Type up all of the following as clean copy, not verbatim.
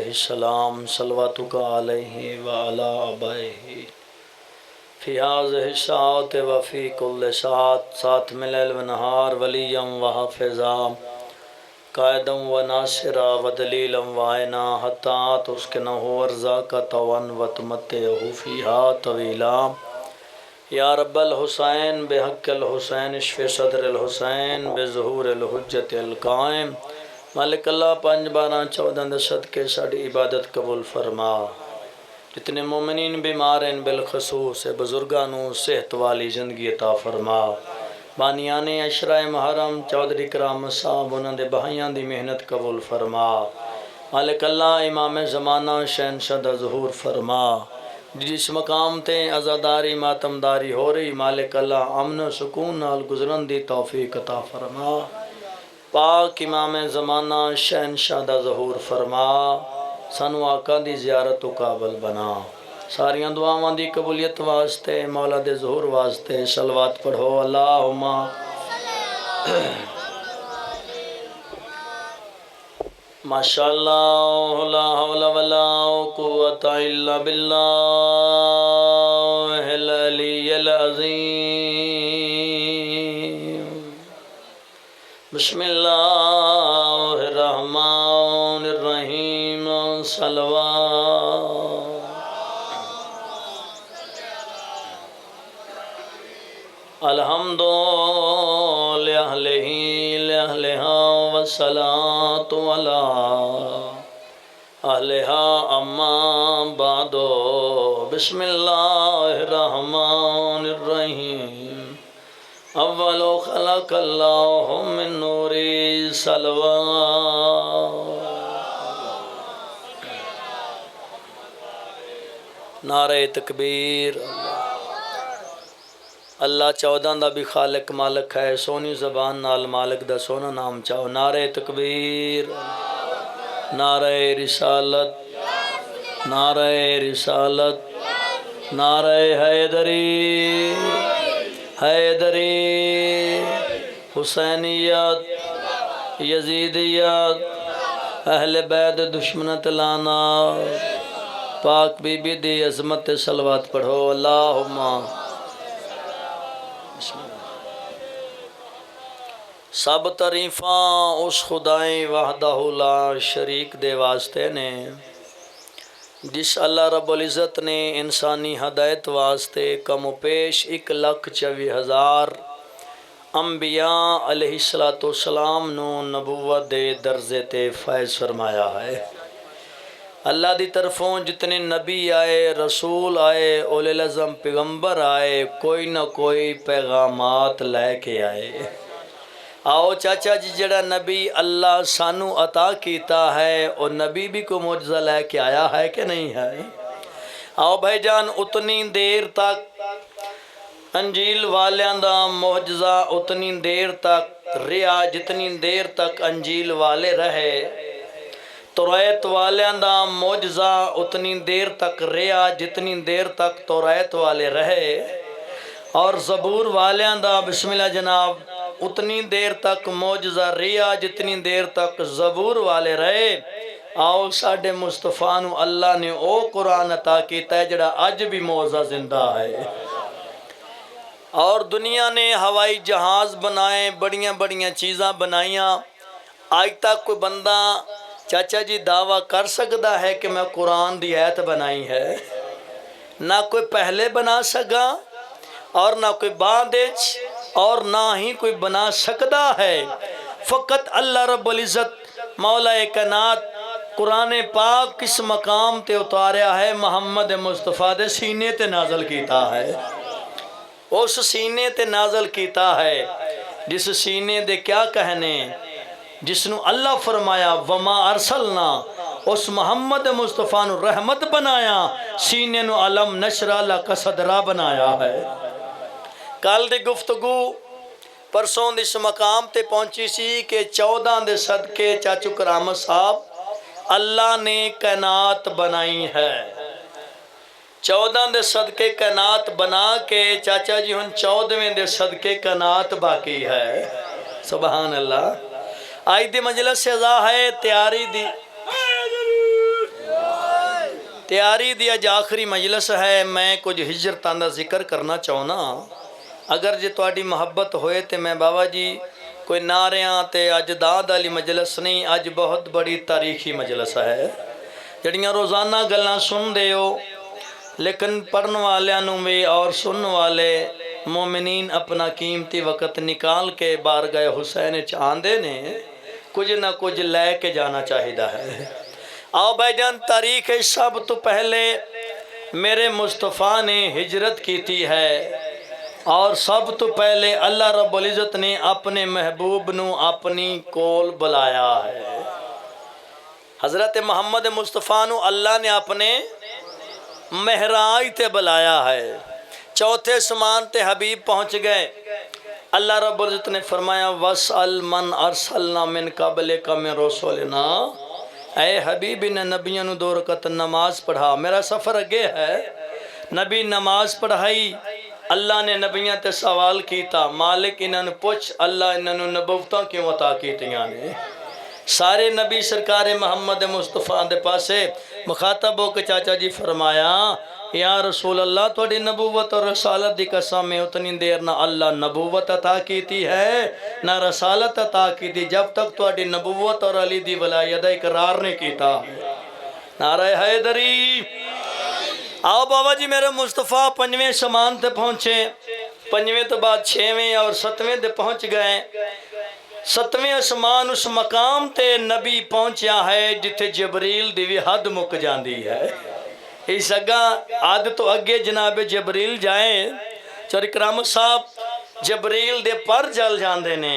السلام صلواتک علیہ وعلی آبائہ فی هذه الساعة وفی کل ساعة ساتھ من لیل و نہار ولیا و حافظا قائدا و ناصرا و دلیلا و عینا حتی تسکنہ ارزاق طوعا و تمتعہ فیہا طویلا یا رب الحسین بحق الحسین اشف صدر الحسین بظہور الحجت القائم مالک اللہ 5 12 14 دے صدقے ساڑی عبادت قبول فرما۔ جتنے مومنین بیمار ہیں بالخصوص بزرگانوں صحت والی زندگی عطا فرما۔ بانیان عشرہ محرم چودھری کرام صاحب انہوں دے بھائیاں دی محنت قبول فرما۔ مالک اللہ امام زمانہ شہنشاہ دا ظہور فرما۔ جس مقام تے عزاداری ماتمداری ہو رہی مالک اللہ امن و سکون نال گزرن دی توفیق عطا فرما۔ پاک امام زمانہ شہنشاہ دا ظہور فرما۔ سانو آقا دی زیارت و قابل بنا۔ ساریاں دعاواں دی قبولیت واسطے مولا دے ظہور واسطے صلوات پڑھو اللہم ماشاءاللہ لا حول ولا قوت الا باللہ العلی العظیم۔ بسم اللہ الرحمن الرحیم صلوات الحمد لأہلہا والصلاة علی اہلہا اما بعد بسم اللہ الرحمن الرحیم۔ اول خلق اللہ من نور صلوات۔ نعرہ تکبیر۔ اللہ 14 دا بھی خالق مالک ہے، سونی زبان نال مالک دا سونا نام چاہو۔ نعرہ تکبیر، نعرہ رسالت، نعرہ رسالت، نعرہ حیدری، حیدری، حسینیت، یزیدیت، اہل بیت دشمنت لانا، پاک بی بی دی عظمت صلوات پڑھو اللہم۔ سب تعریفاں اس خدائیں وحدہ لا شریک دے واسطے نے جس اللہ رب العزت نے انسانی ہدایت واسطے کم و پیش 1,24,000 انبیاء علیہ السلام نو نبوت دے درجے تے فائز فرمایا ہے۔ اللہ دی طرفوں جتنے نبی آئے، رسول آئے، اولی العزم پیغمبر آئے، کوئی نہ کوئی پیغامات لے کے آئے۔ آؤ چاچا جی جڑا نبی اللہ سانو عطا کیتا ہے اور نبی بھی کو معجزہ لے کے آیا ہے کہ نہیں ہے؟ آؤ بھائی جان اتنی دیر تک انجیل والیاں دا معجزہ اتنی دیر تک رہا جتنی دیر تک انجیل والے رہے، توریت والیاں دا معجزہ اتنی دیر تک رہا جتنی دیر تک توریت والے رہے، اور زبور والیاں دا بسم اللہ جناب اتنی دیر تک معجزہ رہا جتنی دیر تک زبور والے رہے۔ آؤ ساڈے مصطفیٰ نو اللہ نے او قرآن عطا کیتا ہے جڑا اج بھی معجزہ زندہ ہے، اور دنیا نے ہوائی جہاز بنائے، بڑیاں بڑیاں چیزاں بنائیاں، آج تک کوئی بندہ چاچا جی دعویٰ کر سکتا ہے کہ میں قرآن دی آیت بنائی ہے؟ نہ کوئی پہلے بنا سکا اور نہ کوئی بعد اور نہ ہی کوئی بنا سکتا ہے۔ فقط اللہ رب العزت مولا کائنات قرآن پاک کس مقام تے اتاریا ہے؟ محمد مصطفیٰ دے سینے تے نازل کیتا ہے، اس سینے تے نازل کیتا ہے جس سینے دے کیا کہنے، جس نو اللہ فرمایا وما ارسلنا، اس محمد مصطفیٰ نو رحمت بنایا، سینے نو علم نشرح لک صدرہ بنایا ہے۔ کل دی گفتگو پرسوں اس مقام تے پہنچی سی کہ 14 دے صدقے چاچو کرامت صاحب اللہ نے کائنات بنائی ہے، 14 دے صدقے کائنات بنا کے چاچا جی ہن 14ویں دے صدقے کائنات باقی ہے۔ سبحان اللہ۔ آج دی مجلس سے ہے تیاری دی تیاری دی اج آخری مجلس ہے، میں کچھ ہجرتاں دا ذکر کرنا چاہنا۔ اگر جے تواڈی محبت ہوئے تے میں بابا جی کوئی نعریاں تے اج داد والی مجلس نہیں، اج بہت بڑی تاریخی مجلس ہے جڑیاں روزانہ گلاں سن دے ہو، لیکن پڑھن والیاں نوں بھی اور سنن والے مومنین اپنا قیمتی وقت نکال کے بارگاہ حسین چاہندے نے کچھ نہ کچھ لے کے جانا چاہیدا ہے۔ آؤ بھائی جان، تاریخ سب تو پہلے میرے مصطفیٰ نے ہجرت کی تھی ہے، اور سب تو پہلے اللہ رب العزت نے اپنے محبوب نو اپنی کول بلایا ہے۔ حضرت محمد مصطفیٰ نو اللہ نے اپنے مہراج تے بلایا ہے۔ چوتھے سمان تے حبیب پہنچ گئے۔ اللہ رب العزت نے فرمایا وَاسْأَلْ مَنْ أَرْسَلْنَا مِنْ قَبْلِكَ مِنْ رُسُلِنَا، اے حبیب نے نبیوں نے 2 رکعت نماز پڑھا۔ میرا سفر اگے ہے، نبی نماز پڑھائی، اللہ نے نبیوں تے سوال کیتا، مالک انہوں نے پوچھ اللہ انہوں نے نبوتاں کیوں عطا کیتیاں نے؟ سارے نبی سرکار محمد مصطفیٰ دے پاسے مخاطب ہو کے چاچا جی فرمایا یا رسول اللہ توڑی نبوت اور رسالت دی قسم میں اتنی دیر نہ اللہ نبوت عطا کیتی ہے نہ رسالت عطا کیتی جب تک توڑی نبوت اور علی دی ولایت اقرار نہیں کیتا۔ نعرہ حیدری۔ آؤ بابا جی میرے مصطفیٰ 5ویں سمان تے پہنچے، 5ویں تو بعد 6ویں اور 7ویں تے پہنچ گئے۔ 7ویں اسمان اس مقام تے نبی پہنچیا ہے جتھے جبریل دی بھی حد مک جاندی ہے۔ اس اگا آد تو اگے جناب جبریل جائیں، چور اکرام صاحب جبریل دے پر جل جاندے نے،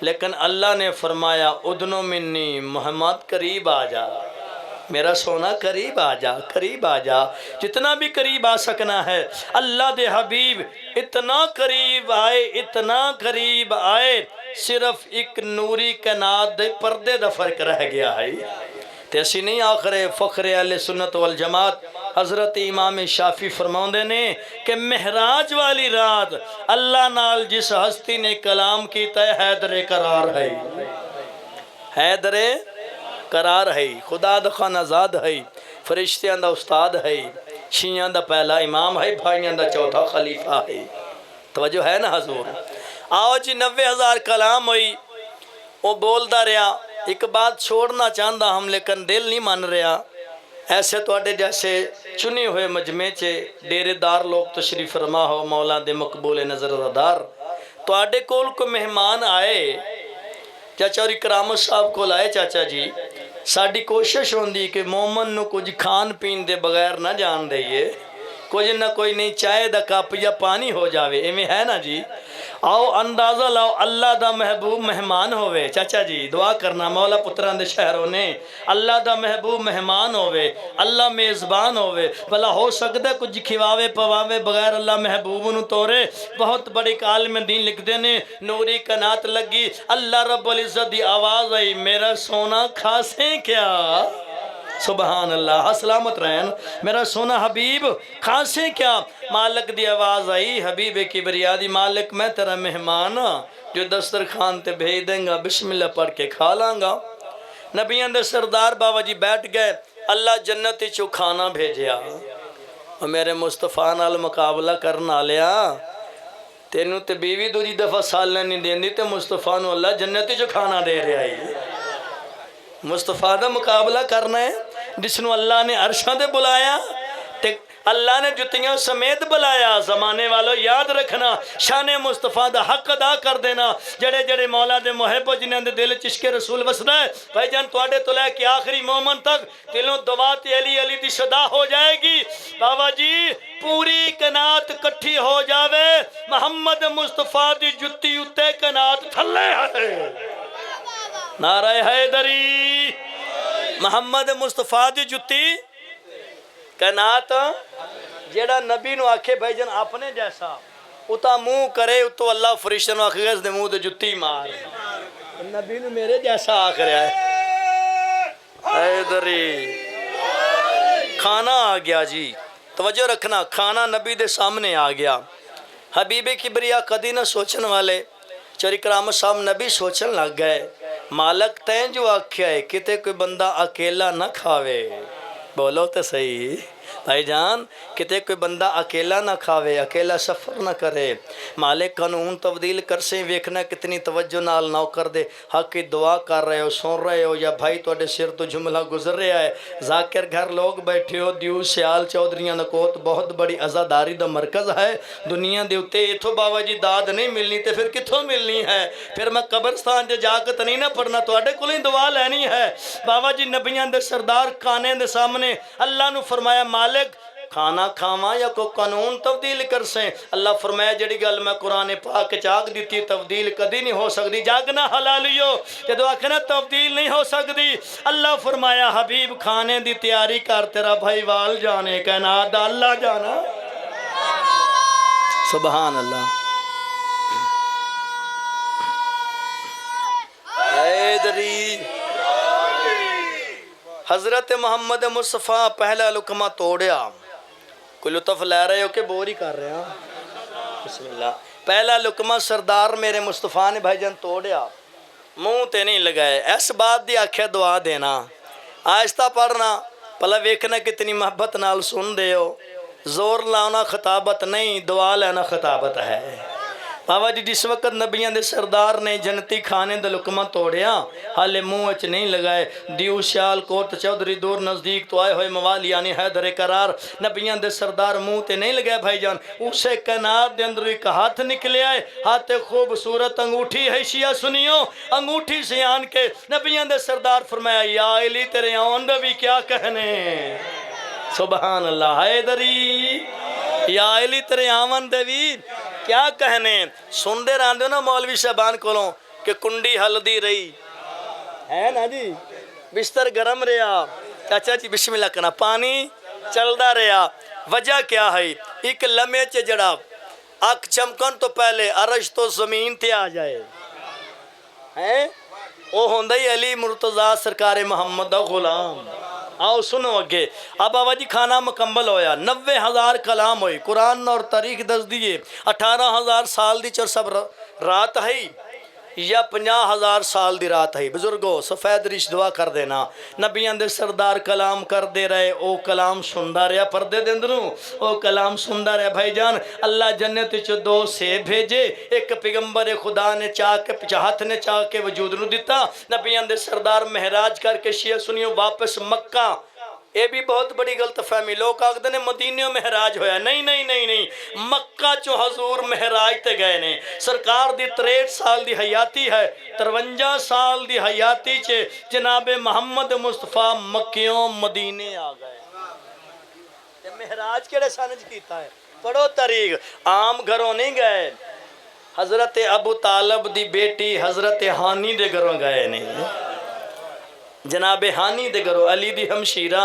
لیکن اللہ نے فرمایا ادنو منی محمد قریب آ جا، میرا سونا قریب آ جا، قریب آ جا، جتنا بھی قریب آ سکنا ہے۔ اللہ دے حبیب اتنا قریب آئے، اتنا قریب آئے، صرف ایک نوری کائنات دے پردے دا فرق رہ گیا ہے۔ تے اسی نہیں آخر فخر اہل سنت والجماعت حضرت امام شافی فرماؤندے نے کہ مہراج والی رات اللہ نال جس ہستی نے کلام کیتا ہے حیدر قرار ہے، حیدر قرار ہے، خدا دا خانہ زاد ہے، فرشتیاں دا استاد ہے، شیعہ دا پہلا امام ہے، بھائیاں دا چوتھا خلیفہ ہے۔ توجہ ہے نا حضور؟ آؤ جی 90,000 کلام ہوئی، وہ بول دا رہا، ایک بات چھوڑنا چاہتا ہم لیکن دل نہیں مان رہا، ایسے توڑے جیسے چنے ہوئے مجمع چے ڈیرے دار لوگ تشریف فرما ہو، مولا دے مقبول نظر دار توڑے کول کو مہمان آئے، چاچا اور اکرام صاحب کو لائے چاچا جی ساڑی کوشش ہوندی کہ مومن نو کچھ کھان پین دے بغیر نہ جان دئیے، کچھ نہ کوئی نہیں چائے دا کپ یا پانی ہو جاوے، ایمیں ہے نا جی؟ آؤ اندازہ لاؤ اللہ دا محبوب مہمان ہوئے، چاچا جی دعا کرنا مولا پتران دے شہروں نے اللہ دا محبوب مہمان ہوئے، اللہ میزبان ہوئے، بھلا ہو سکتا ہے کچھ کھواوے پواوے بغیر اللہ محبوب نو تورے؟ بہت بڑی عالم دین لکھ دینے نوری کنات لگی، اللہ رب العزت دی آواز آئی میرا سونا کھاسیں کیا؟ سبحان اللہ، سلامت رہن میرا سونا حبیب کھانسیں کیا؟ مالک دی آواز آئی حبیب کبریا دی مالک میں تیرا مہمان جو دسترخوان تے بھیج دیں گا بسم اللہ پڑھ کے کھا لانگا۔ نبیان دے سردار بابا جی بیٹھ گئے، اللہ جنتی چو کھانا بھیجیا، اور میرے مصطفیٰ نال مقابلہ کرنا لیا تینوں تے بیوی دو جی دفعہ سالنے نہیں دین دی تے مصطفیٰ نو اللہ جنتی چو کھانا دے رہے آئی۔ مصطفیٰ دا مقابلہ کرنا ہے جس نو اللہ نے عرشاں دے بلایا تے اللہ نے جتیاں سمیت بلایا۔ زمانے والوں یاد رکھنا شان مصطفیٰ دا حق ادا کر دینا، جڑے جڑے مولا دے محب جنہاں دے دل چشک رسول وسنا ہے بھائی جان تواڈے تو لے کے آخری مومن تک دلوں دعات علی علی دی صدا ہو جائے گی۔ بابا جی پوری کائنات کٹھی ہو جاوے محمد مصطفیٰ دی جتی اتے کائنات تھلے ہے۔ نعرہ حیدری، محمد مصطفیٰ دی جتی کائنات جیڑا نبی نو آکھے بھائی جان اپنے جیسا اتا منہ کرے تو اللہ فرشتہ نو آکھے اس دے منہ دے جتی مار، نبی نو میرے جیسا آکھ رہا ہے۔ حیدری کھانا آ گیا جی، توجہ رکھنا کھانا نبی دے سامنے آ گیا۔ حبیب کبریا کدی نہ سوچن والے چوری کرام صاحب نبی سوچن لگ گئے مالک تین جو آکھیا ہے کتے کوئی بندہ اکیلا نہ کھاوے، بولو تو صحیح بھائی جان، کتے کوئی بندہ اکیلا نہ کھاوے، اکیلا سفر نہ کرے، مالک قانون تبدیل کر سے ویکھنا کتنی توجہ نال نہ کر دے۔ حق کی دعا کر رہے ہو، سن رہے ہو، یا بھائی توڑے سر تو جملہ گزر رہا ہے، ذاکر گھر لوگ بیٹھے ہو، دیو سیال چودھریاں نکوت بہت بڑی عزاداری دا مرکز ہے دنیا دے اتے، اتھو بابا جی داد نہیں ملنی تے پھر کتھوں ملنی ہے؟ پھر میں قبرستان جے جاکت نہیں نہ پڑھنا، توڑے کلیں دعا لینی ہے۔ بابا جی نبیان دے سردار کانے دے سامنے اللہ نو فرمایا مالک کھانا کھاواں یا کو قانون تبدیل کر سیں؟ اللہ فرمایا جڑی گل میں قرآن پاک چاک دیتی تبدیل کدی نہیں ہو سکتی، جاگنا حلالیو جدو آکھنا تبدیل نہیں ہو سکتی، اللہ فرمایا حبیب کھانے دی تیاری کر، تیرا بھائی وال جانے کہنا دا اللہ جانا۔ سبحان اللہ۔ حیدری حضرت محمد مصطفیٰ پہلا لقمہ توڑیا، کوئی لطف لے رہے ہو کہ بور ہی کر رہے ہیں؟ بسم اللہ۔ پہلا لقمہ سردار میرے مصطفیٰ نے بھائی جان توڑیا، منہ تے نہیں لگائے، اس بات دی آکھیا دعا دینا، آہستہ پڑھنا، پلا ویکھنا کتنی محبت نال سن دے ہو، زور لانا خطابت نہیں، دعا لینا خطابت ہے۔ بابا جی جس وقت نبیان دے سردار نے جنتی کھانے دا لقمہ توڑیا، حالے منہ اچ نہیں لگائے، دیو سیال کوٹ چودھری دور نزدیک تو آئے ہوئے موال یعنی حیدر قرار، نبیان دے سردار منہ تے نہیں لگائے بھائی جان، اسے کنار دے اندر ایک ہاتھ نکلے آئے، ہاتھ خوبصورت انگوٹھی ہے، شیعہ سنیو، انگوٹھی سے آن کے نبیان دے سردار فرمایا یا علی تیرے آن دا بھی کیا کہنے؟ سبحان اللہ۔ حیدری یا علی تیرے آمن دے بھی کیا کہنے؟ سن دے رہاں دے نا مولوی صاحبان کولوں کہ کنڈی ہلدی رہی ہے نا جی، بستر گرم رہا، چاچا جی بسم اللہ کرنا، پانی چلدا رہا، وجہ کیا ہے؟ ایک لمحے چے جڑا آنکھ چمکن تو پہلے عرش تو زمین تے آ جائے ہیں، وہ ہوندہ ہی علی مرتضیٰ سرکار محمد دا غلام۔ آؤ سنو اگے، اب بابا جی کھانا مکمل ہویا، 90,000 کلام ہوئی، قرآن اور تاریخ دس دیئے، 18,000 سال دی چور سب رات ہے یا 50,000 سال دی رات ہے۔ بزرگو سفید رش دعا کر دینا، نبیان دے سردار کلام کر دے رہے، او کلام سندہ رہا، پردے دے اندروں او کلام سندہ رہا بھائی جان۔ اللہ جنت چو دو سے بھیجے، ایک پیغمبر خدا نے چاہت نے چاہ کے وجود نو دیتا، نبیان دے سردار مہراج کر کے شیعہ سنیوں واپس مکہ، یہ بھی بہت بڑی غلط فہمی، لوگ آگدے نے مدینہ مہراج ہویا، نہیں نہیں نہیں نہیں، مکہ چو حضور مہراج تے گئے نے، سرکار دی 63 سال دی حیاتی ہے، 53 سال دی حیاتی چے جناب محمد مصطفیٰ مکیوں مدینے آ گئے۔ مہراج کیڑے سانج کیتا ہے؟ پڑھو تاریخ، عام گھروں نہیں گئے، حضرت ابو طالب دی بیٹی حضرت ہانی دے گھروں گئے نہیں، جناب ہانی دے گھروں، علی دی ہمشیرہ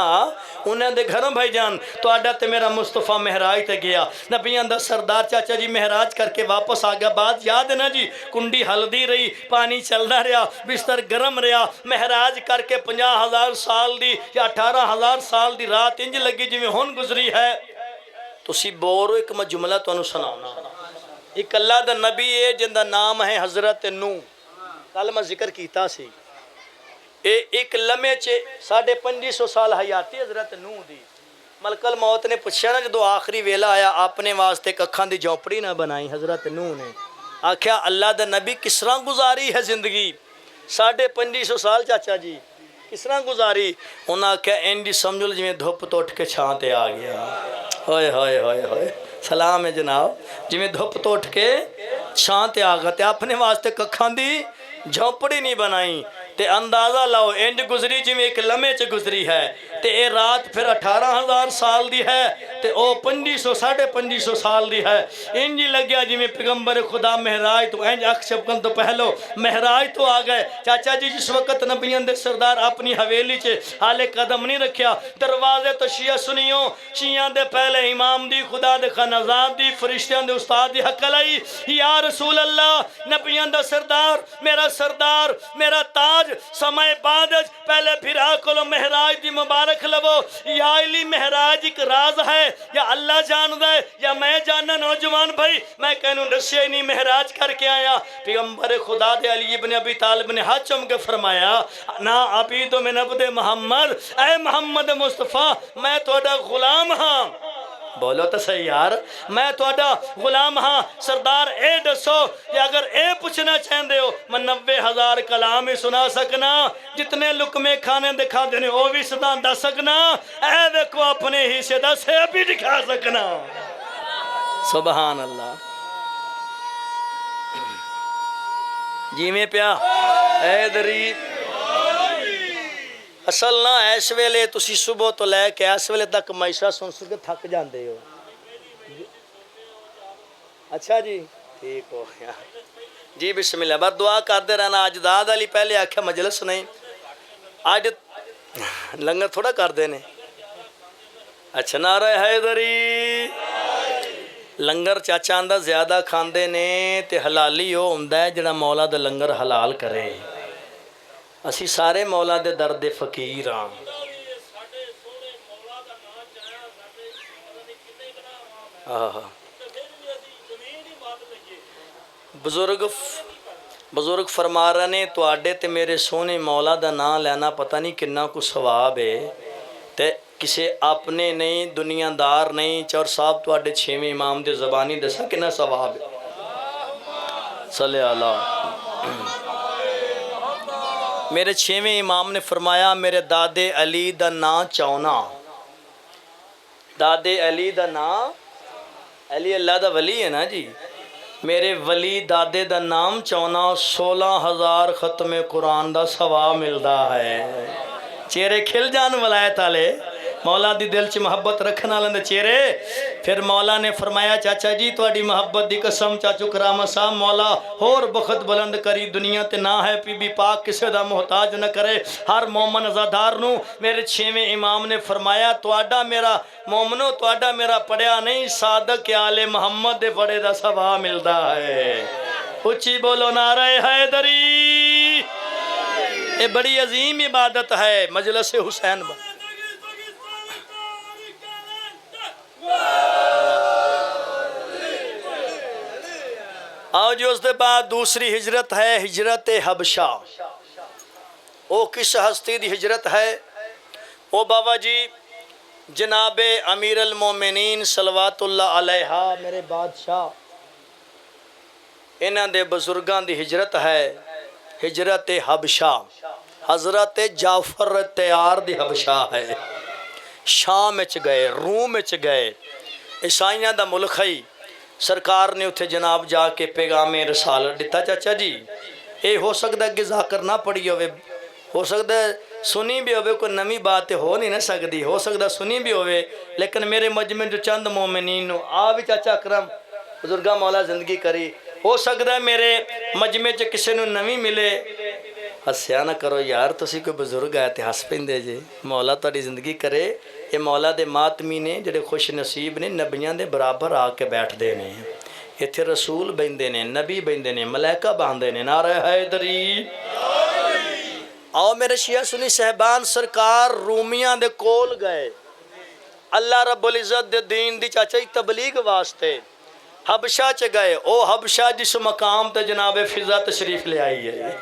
انہیں دے گھروں بھائی جان، تو آڈا تے میرا مصطفیٰ مہراج تے گیا، نبیان دا سردار چاچا جی مہراج کر کے واپس آگیا، بات یاد ہے نا جی، کنڈی ہلدی رہی، پانی چلنا رہا، بستر گرم رہا، مہراج کر کے 50,000 سال دی یا 18,000 سال دی رات انج لگی جو میں ہون گزری ہے۔ تو سی بورو ایک میں جملہ تو انہوں سناؤنا، ایک اللہ دا نبی ہے جن دا نام ہے حضرت نو، کل میں ذکر کیتا سی، ایک لمحے چے 550 سال حیاتی حضرت نوح دی، ملک الموت نے پوچھا نا جدو آخری ویلا آیا اپنے واسطے ککھاں دی جھونپڑی نہ بنائی، حضرت نوح نے آکھیا اللہ دا نبی کس طرح گزاری ہے زندگی 550 سال چاچا جی کس طرح گزاری؟ انہاں آکھیا انجی سمجھو جی میں دھوپ تو اٹھ کے چھان تے آ گیا، ہوئے ہوئے ہوئے ہوئے سلام ہے جناب، جی میں دھوپ تو اٹھ کے چھان تے آ گیا تے اپنے واسطے ککھاں دی جھونپڑی نہیں بنائی، تے اندازہ لاؤ انج گزری جی میں ایک لمحے چ گزری ہے، تے اے رات پھر 18,000 سال دی ہے، تے او 550 سال دی ہے، انجی لگیا جی میں پیغمبر خدا مہراج تو انج اکھ چپکن تو پہلو مہراج تو آ گئے۔ چاچا جی جس وقت نبیان دے سردار اپنی حویلی چے حالے قدم نہیں رکھیا، دروازے تو شیعہ سنیوں، شیعہ دے پہلے امام دی، خدا دے خانزاد دی، فرشتیاں دے استاد دی حق لائی، یا رسول اللہ نبیان دا سردار، میرا تاج سمائے بعدج پہلے پھرا کلو مہراج دی مبارک لبو، یا علی مہراج ایک راز ہے، ہے یا اللہ جاندا ہے یا میں جاننا نوجوان بھائی میں کہنوں دسیا ہی نہیں معراج کر کے آیا پیغمبر خدا دے علی ابن ابی طالب نے ہاتھ چوم کے فرمایا نا عبید من عبد محمد اے محمد مصطفیٰ میں تہاڈا غلام ہاں بولو تو صحیح یار میں تہاڈا غلام ہاں سردار اے دسو کہ اگر اے پوچھنا چاہندے ہو میں 90,000 کلام ہی سنا سکنا جتنے لقمے کھانے دکھا دینے وہ بھی سدا دس سکنا اے دیکھو اپنے حصے دا سے بھی دکھا سکنا سبحان اللہ جی میں پیا اے دری اصل نہ اس ویلے تسی صبح تو لے کے اس ویلے تک معیشہ سن کے تھک جاندے ہو اچھا جی ٹھیک ہو گیا جی بسم اللہ بس دعا کرتے رہنا آج داد علی پہلے آکھا مجلس نہیں آج لنگر تھوڑا کر دینے اچھا نعرہ حیدری لنگر چاچا آندہ زیادہ کھاندے نے تے حلالی ہو ہوندہ ہے جڑا مولا دے لنگر حلال کرے اسی سارے مولا دے درد فقیر ہاں بزرگ فرما رہے نے تو آڈے تے میرے سونے مولا دا نام لینا پتہ نہیں کنا کو ثواب ہے تے کسے اپنے نہیں دنیا دار نہیں چور صاحب تو آڈے 6ویں امام دے زبانی دسا کنا ثواب ہے صلی اللہ میرے 6ویں امام نے فرمایا میرے دادے علی دا نا چونا دادے علی دا نا علی اللہ دا ولی ہے نا جی میرے ولی دادے دا نام چونا 16,000 ختم قرآن دا ثواب ملدا ہے چہرے کھل جان ولایت والے مولا دی دل چ محبت رکھنا والے چہرے پھر مولا نے فرمایا چاچا جی تہاڈی محبت دی قسم چاچو کرامہ صاحب مولا ہور بخت بلند کری دنیا تے نہ ہے پی بی پاک کسے دا محتاج نہ کرے ہر مومن عزادار نو میرے 6ویں امام نے فرمایا تہاڈا میرا مومنو تہاڈا میرا پڑھیا نہیں صادق آل محمد دے پڑھے دا ثواب ملدا ہے اچھی بولو نعرہ حیدری یہ بڑی عظیم عبادت ہے مجلس حسین با آؤ جو اس دے بعد دوسری ہجرت ہے ہجرت حبشہ وہ کس ہستی دی ہجرت ہے وہ بابا جی جناب امیر المومنین صلوات اللہ علیہ میرے بادشاہ انہاں دے بزرگاں دی ہجرت ہے ہجرت حبشہ حضرت جعفر تیار دی حبشہ ہے شام اچ گئے روم اچ گئے عیسائیاں دا ملک ہے سرکار نے اتھے جناب جا کے پیغام رسالت دیتا چاچا جی اے ہو سکتا ہے کہ ذاکر نہ پڑھی ہوئے ہو سکتا ہے سنی بھی ہوئے کوئی نمی بات ہو نہیں نہ سکتی ہو سکتا ہے سنی بھی ہوئے لیکن میرے مجمع جو چند مومنین آ بھی چاچا اکرم بزرگاں مولا زندگی کری ہو سکتا ہے میرے مجمع چ کسی نو نمی ملے ہسیا نہ کرو یار تسی کوئی بزرگ آئے تے ہس پیندے جے مولا تاری زندگی کرے یہ مولا دے ماتمی نے جڑے خوش نصیب نے نبیاں دے برابر آ کے بیٹھ دے نے ایتھے رسول بندے نے نبی بندے نے ملائکہ باندے نے نعرہ حیدری آؤ میرے شیعہ سنی صاحبان سرکار رومیاں دے کول گئے اللہ رب العزت دے دین دی چاچائی تبلیغ واسطے حبشہ چ گئے او حبشہ جس مقام تے جناب فضا تشریف لے آئی ہے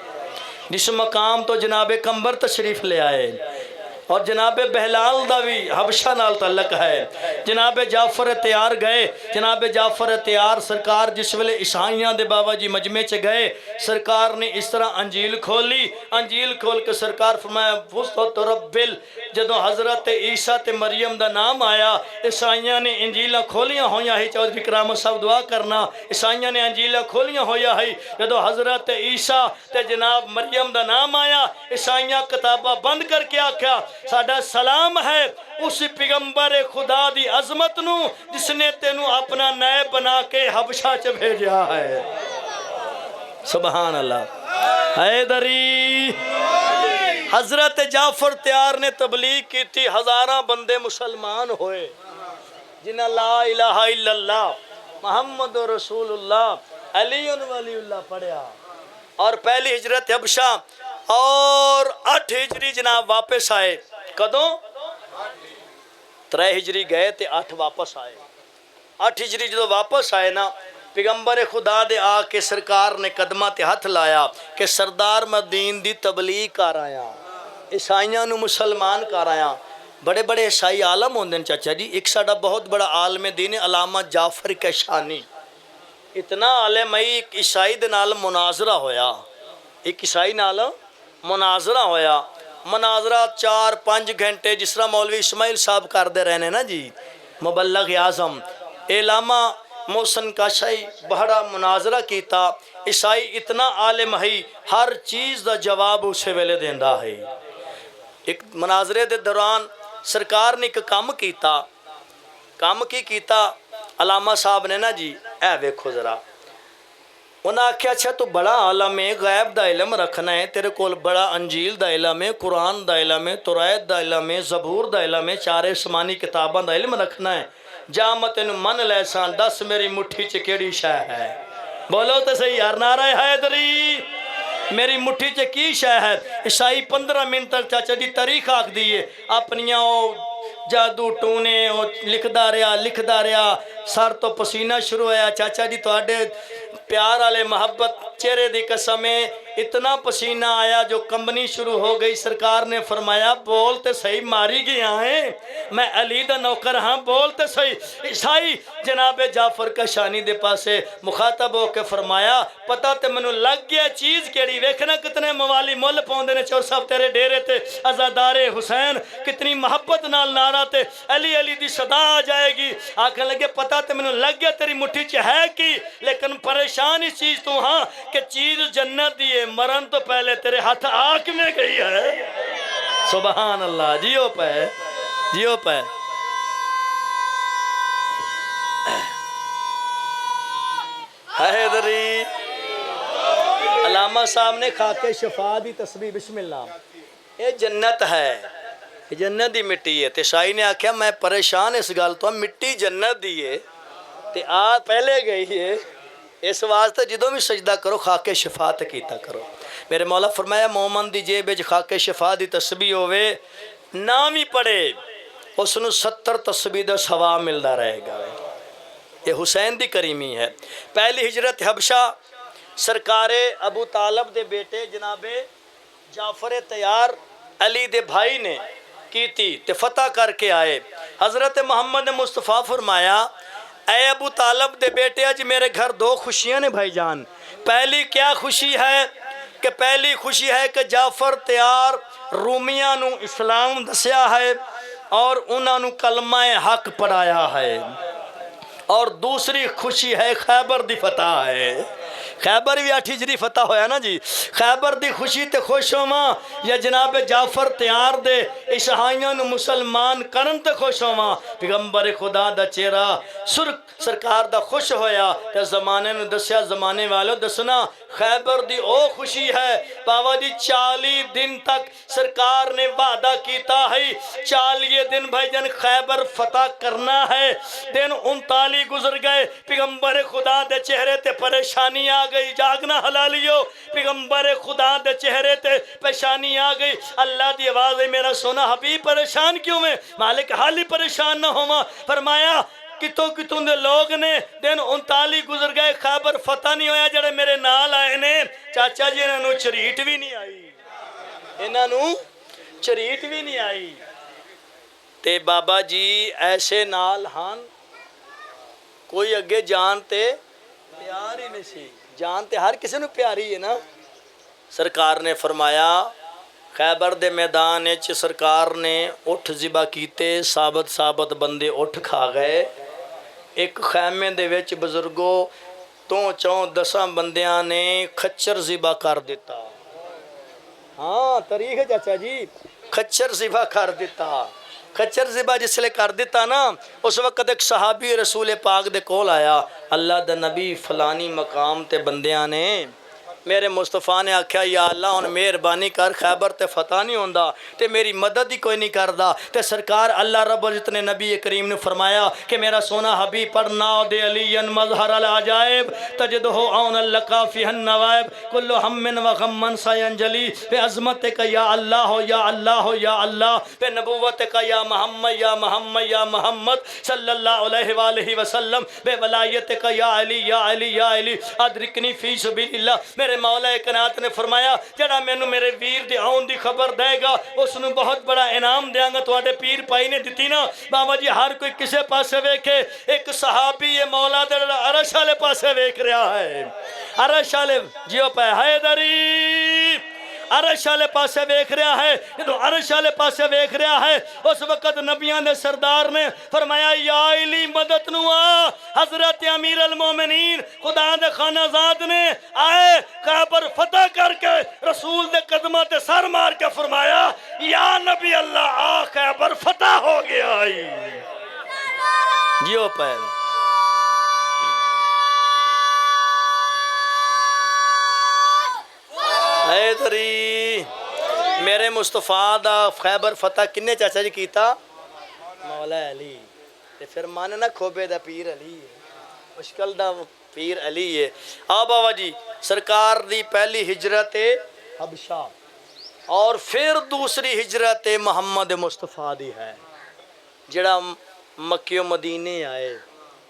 جس مقام تو جناب کمبر تشریف لے آئے اور جناب بہلال دا بھی حبشہ نال تعلق ہے جناب جعفر تیار گئے جناب جعفر تیار سرکار جس ویلے عیسائیاں دے بابا جی مجمع چ گئے سرکار نے اس طرح انجیل کھولی انجیل کھول کے سرکار فرمایا وسط ربل جدوں حضرت عیسیٰ تے مریم دا نام آیا عیسائیاں نے انجیلاں کھولیاں ہویاں ہی چودھری کرامہ صاحب دعا کرنا عیسائیاں نے انجیلاں کھولیاں ہویا ہے جدوں حضرت عیسیٰ تے جناب مریم دا نام آیا عیسائیاں کتابہ بند کر کے آکھیا ساڈا سلام ہے اس پیغمبر خدا دی عظمت نو جس نے تینو اپنا نائب بنا کے حبشہ چ بھیجا ہے سبحان اللہ حیدری حضرت جعفر تیار نے تبلیغ کی تھی ہزاراں بندے مسلمان ہوئے جنہ لا الہ الا اللہ محمد رسول اللہ علی ولی اللہ پڑھیا اور پہلی ہجرت حبشہ اور 8 ہجری جناب واپس آئے کدوں 3 ہجری گئے تے 8 واپس آئے 8 ہجری جدو واپس آئے نا پیغمبر خدا دے آ کے سرکار نے قدمہ تے ہاتھ لایا کہ سردار مدین دی تبلیغ کر آیا عیسائیاں نو مسلمان کر آیا بڑے بڑے عیسائی عالم ہوندے چاچا جی ایک ساڈا بہت بڑا عالم دین علامہ جعفر کشانی اتنا عالم ہے ایک عیسائی دے نال مناظرہ ہویا ایک عیسائی نال مناظرہ ہویا مناظرہ 4-5 گھنٹے جس طرح مولوی اسماعیل صاحب کردے رہنے نا جی مبلغ اعظم علامہ محسن کاشائی بڑا مناظرہ کیتا عیسائی اتنا عالم ہے ہر چیز دا جواب اسے ویلے دیندا ہے ایک مناظرے دے دوران سرکار نے ایک کام کیتا علامہ صاحب نے نا جی اے ویکھو ذرا انہاں آکھیا اچھا تو بڑا عالم ہے غیب دا علم رکھنا ہے تیرے کول بڑا انجیل دا علم ہے قرآن دا علم ہے تورات دا علم ہے زبور دا علم ہے 4 آسمانی کتاباں دا علم رکھنا ہے جا میں تینوں من لے سان دس میری مٹھی چ کیڑی شے ہے بولو تو صحیح یار نعرہ حیدری میری مٹھی چ کی شے ہے عیسائی 15 منٹ تک چاچا جی تاریخ آکھ دیئے اپنیاں جادو ٹونے لکھدا رہا سر تو پسینہ شروع ہویا چاچا جی تواڈے پیار والے محبت چہرے دی قسم اتنا پسینہ آیا جو کمبنی شروع ہو گئی سرکار نے فرمایا بولتے صحیح ماری گیا ہیں میں علی دا نوکر ہاں بولتے صحیح عیسائی جناب جعفر کشانی دے پاسے مخاطب ہو کے فرمایا پتہ تے منو لگ گیا چیز کیڑی ویکھنا کتنے موالی مول پاؤندے نے چور صاحب تیرے ڈیرے تے عزادار حسین کتنی محبت نال نعرہ تے علی علی دی صدا آ جائے گی آکھنے لگے پتہ تے منو لگ گیا تیری مٹھی چ ہے کی لیکن پریشان اس چیز تو ہاں کہ چیز جنت دی ہے مرن تو پہلے تیرے ہاتھ آنکھ میں گئی ہے سبحان اللہ جیو پہ حیدری علامہ صاحب نے خاک شفا دی تسبیح بسم اللہ یہ جنت ہے جنت دی مٹی ہے تے شاہی نے آکھیا میں پریشان اس گل تو مٹی جنت دی ہے تے آ پہلے گئی ہے اس واسطے جدوں بھی سجدہ کرو خاک شفا تے کیتا کرو میرے مولا فرمایا مومن دی جیب وچ خاک شفا دی تسبیح ہوے نام ہی پڑھے اس نو 70 تسبیح دا ثواب ملدا رہے گا یہ حسین دی کریمی ہے پہلی ہجرت حبشہ سرکار ابو طالب دے بیٹے جناب جعفر تیار علی دے بھائی نے کی تھی تے فتح کر کے آئے حضرت محمد مصطفیٰ فرمایا اے ابو طالب دے بیٹے اج میرے گھر 2 خوشیاں نے بھائی جان پہلی کیا خوشی ہے کہ پہلی خوشی ہے کہ جعفر تیار رومیاں نو اسلام دسیا ہے اور انہاں نو کلمہ حق پڑھایا ہے اور دوسری خوشی ہے خیبر دی فتح ہے خیبر بھی 8 ہجری فتح ہویا نا جی خیبر دی خوشی تے خوش ہواں یا جناب جعفر تیار دے عیسائیاں نو مسلمان کرن تے خوش ہواں پیغمبر خدا دا چہرہ سرکار دا خوش ہویا تے زمانے نو دسیا زمانے والو دسنا خیبر دی او خوشی ہے بابا جی 40 دن تک سرکار نے وعدہ کیتا ہے 40 دن بھائی جان خیبر فتح کرنا ہے دن 39 گزر گئے پیغمبر خدا دے چہرے تے پریشانی آ گئی جاگنا حلالیو پیغمبر خدا دے چہرے تے پریشانی آ گئی اللہ دی آواز ہے میرا سونا حبیب پریشان کیوں میں مالک حالی پریشان نہ ہوا فرمایا کتوں دے لوگ نے دن 39 گزر گئے خیبر فتح نہیں ہویا جڑے میرے نال آئے نے چاچا جی انہوں چریٹ بھی نہیں آئی تے بابا جی ایسے نال ہان کوئی اگے جان تے پیار ہی نہیں سی جان تے ہر کسی نو پیاری ہے نا سرکار نے فرمایا خیبر دے میدان اچ سرکار نے اٹھ ذبح کیتے ثابت بندے اٹھ کھا گئے ایک خیمے دے وچ بزرگو 2-4-10 بندیاں نے کھچر ذبح کر دیتا ہاں تاریخ ہے چاچا جی کھچر ذبح کر دیتا کھچر ذبح جس لئے کر دیتا نا اس وقت ایک صحابی رسول پاک دے کول آیا اللہ دا نبی فلانی مقام تے بندیاں نے میرے مصطفیٰ نے آکھیا یا اللہ ہن مہربانی کر خیبر تے فتح نہیں ہوندا تے میری مدد ہی کوئی نہیں کردا تے سرکار اللہ رب العزت نے نبی کریم نے فرمایا کہ میرا سونا حبیب پڑھنا دے علی مظہر العجائب تجدہ عون لقا فی النوائب کل ہم و غم سینجلی بے عظمتک یا اللہ یا اللہ یا اللہ بے نبوتک یا محمد یا محمد یا محمد صلی اللہ علیہ وآلہ وسلم بے ولایتک یا علی یا علی یا علی ادرکنی فی سبیل اللہ میرے مولا کائنات نے فرمایا جڑا مینوں میرے ویر دی آن دی خبر دے گا اس نوں بہت بڑا انعام دیاں گا تواڈے پیر پائی نے دتی نا بابا جی ہر کوئی کسے پاسے ویکھے ایک صحابی یہ مولا دے عرش والے پاسے ویکھ رہا ہے عرش والے جیو پے حیدری عرش والے پاسے ویکھ رہا ہے جدو عرش والے پاسے ویکھ رہا ہے اس وقت نبیاں نے سردار نے فرمایا یا علی مدد نو آ حضرت امیر المومنین خدا دے خانہ زاد نے آئے خیبر فتح کر کے رسول دے قدمہ تے سر مار کے فرمایا یا نبی اللہ آ خیبر فتح ہو گیا جیو پہن حیدری میرے مصطفیٰ دا خیبر فتح کنے چاچا جی کیتا مولا علی تے پھر مان نہ کھوبے دا پیر علی ہے مشکل دا پیر علی ہے بابا جی سرکار دی پہلی ہجرت حبشہ اور پھر دوسری ہجرت محمد مصطفیٰ دی ہے جڑا مکہ و مدینے آئے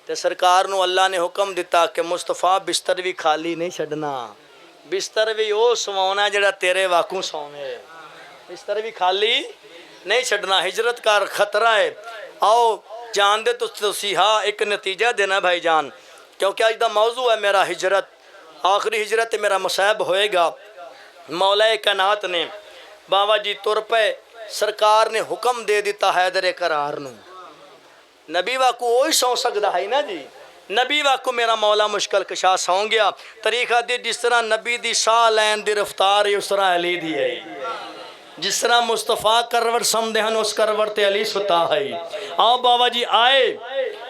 تے سرکار نو اللہ نے حکم دیتا کہ مصطفیٰ بستر بھی خالی نہیں چھڑنا بستر بھی او سوانا جڑا تیرے واقعوں سونے بستر بھی خالی نہیں چھڑنا ہجرت کا خطرہ ہے آؤ جان دے تو تسیحا ایک نتیجہ دینا بھائی جان کیونکہ آج دا موضوع ہے میرا ہجرت آخری ہجرت میرا مصائب ہوئے گا مولا کائنات نے بابا جی تر پہ سرکار نے حکم دے دیتا حیدر قرار نو نبی واقعو وہی سو سکتا ہے نا جی نبی واقعو میرا مولا مشکل کشا سو گیا طریقہ دی جس طرح نبی دی ساہ لین دی رفتار اس طرح علی دی ہے جس طرح مصطفیٰ کروڑ سمدے ہن اس کروڑ تے علی ستا ہے آؤ بابا جی آئے